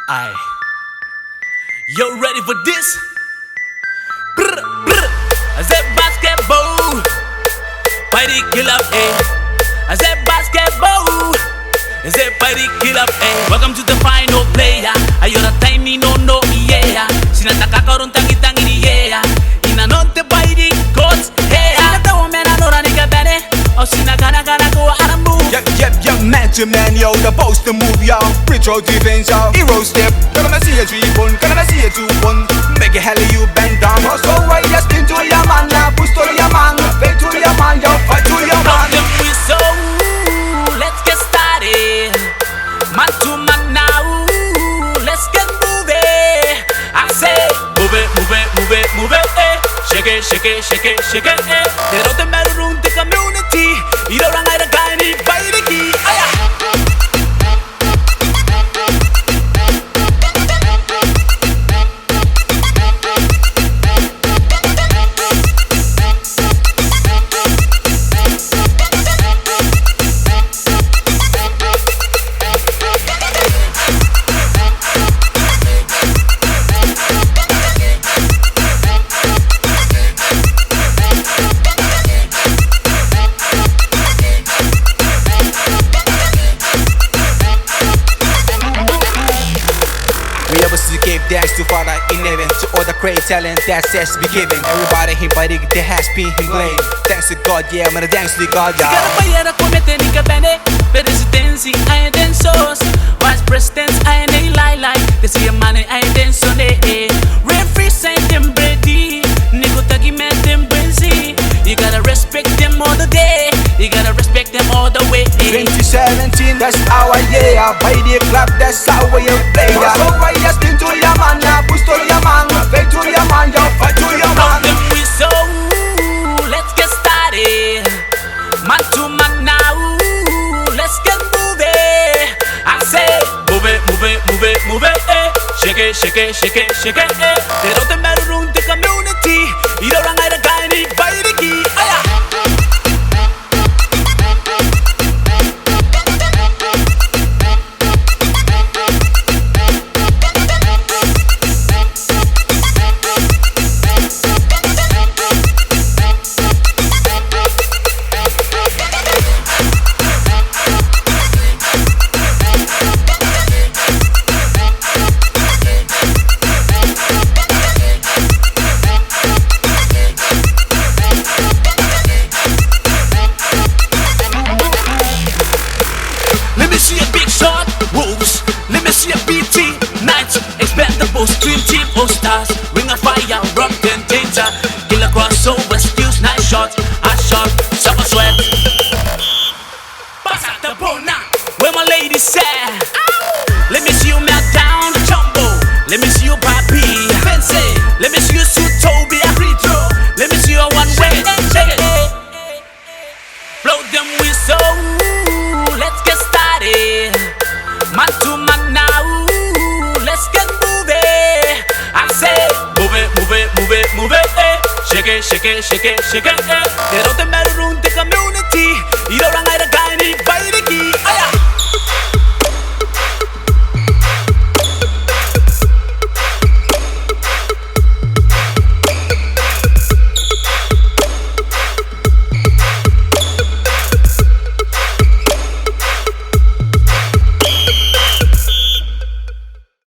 Aye. You ready for this? Brr, brr. I said basketball. Party kill up, eh? I said basketball. I said party kill up, eh? Welcome to the final player. Ayora tiny no yeah. Sinataka karon tangi ni yeah. Inanote party courts, hey. Sinata wamena nora ni kabene. O sinakana ko arambu. Yep, man to man, yo, the post to move, y'all. Retro defense, y'all. Hero step. Gonna see a 3-1, gonna see a 2-1. Make it hell you bend down. So right, yes, spin to your man, now push to your man. Back to your man, yo, fight to your man. Them we so, let's get started. Man to man now, let's get moving. I say, move it, move it, move it, move it, eh. Shake it, shake it, shake it, shake it, eh. They don't matter room the community. You don't like the guy need by the key. We ever see gave thanks to Father in heaven, to all the great talent that says to be given. Everybody him by the has been him claim. Thanks to God, yeah, man, thanks to God, yeah. Sigara bayara komete ni kabene. Presidency I den sauce. Vice presidents I den lie. They see a money I den so ne. Referee send them ready. Nigga tagi met them busy. You gotta respect them all the day. You gotta respect them all the way. 2017, that's our year. By the club, that's how we play. So right, yes, spin to your man, now push to your man. Back to your man, yo, fight to your man. Them we so, let's get started. Man to man now, let's get moving. I say, move it, move it, move it, move it, eh. Shake it, shake it, shake it, shake it, eh. They don't matter room the community. You don't like the guy need by the key. Let me see a big shot, wolves. Let me see a BT, Knights, Expendables, Dream Team, All Stars, Ring of Fire, Rock and Danger, Killer Crossover, Skills, Nice Shots, I shot, Summer Sweat. Pass out the ball now, where my ladies at? Let me see you melt down the jumbo. Let me see you Bobby, Fancy. Let me see you Sue Toby, Retro. Let me see you one way, shake it. Blow them whistle, let's get started. Man to man now, let's get moving. I say, move it, move it, move it, move it, eh. Shake it, shake it, shake it, shake it, eh. They don't matter.